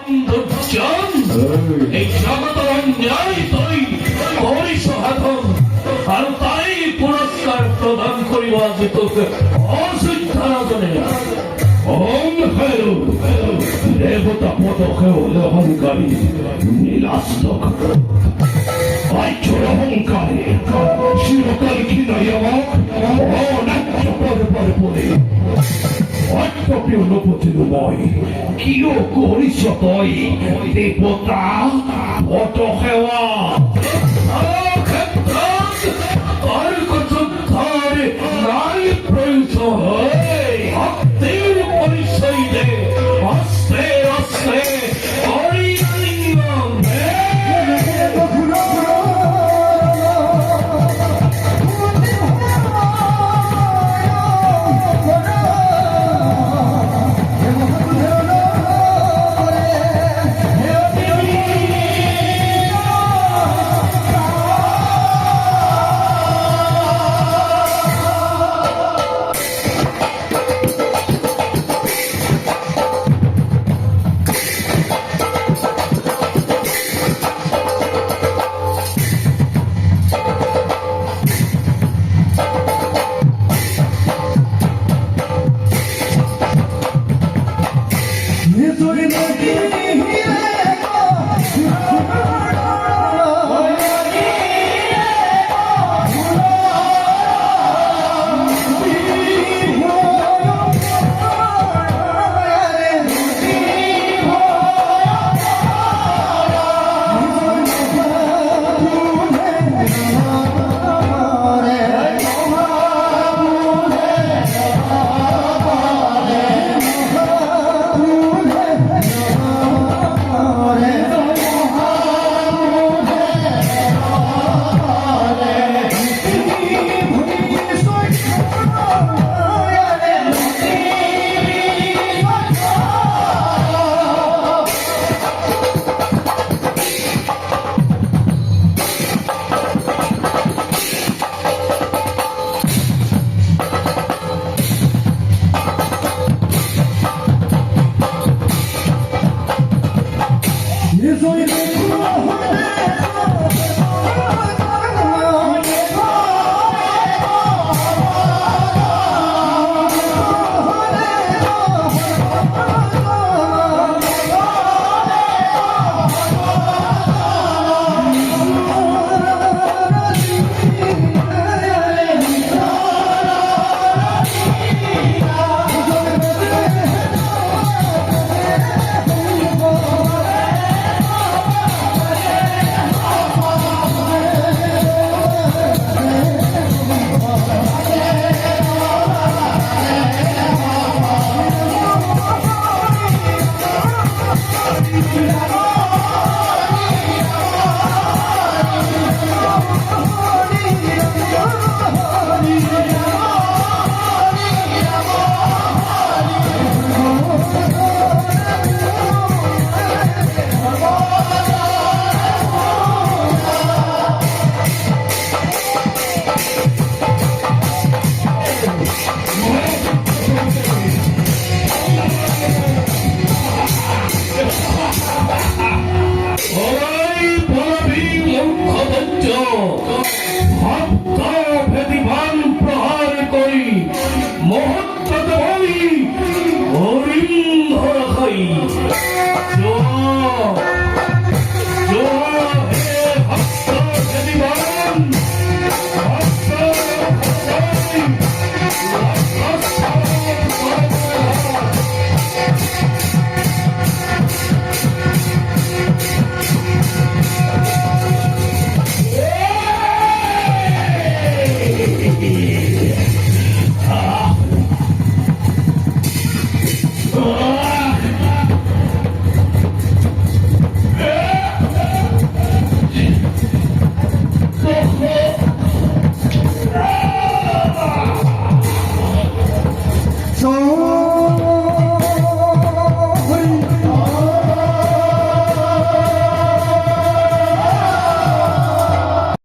দুর্জন এই জগতের অন্যায় তুই করিস সাধন আর তাই পুরস্কার প্রদান করিব আজ তোকে অসিদ্ধারাজনে ওম হেরু দেবতা পদকে হলে অহংকারী নীলাস্তক আইচর অহংকারী শিরকাল কি নয় আমাক অনাচ্য পরে পরে পরে অত্যপীয় নপতিরুময় কিয় করিস তই দেবতা পদ সেৱা আর যুদ্ধের নাই প্রয়োজন ভক্তির পরিচয় দে আস্তে আস্তে হরিলিঙ্গম Isso aí.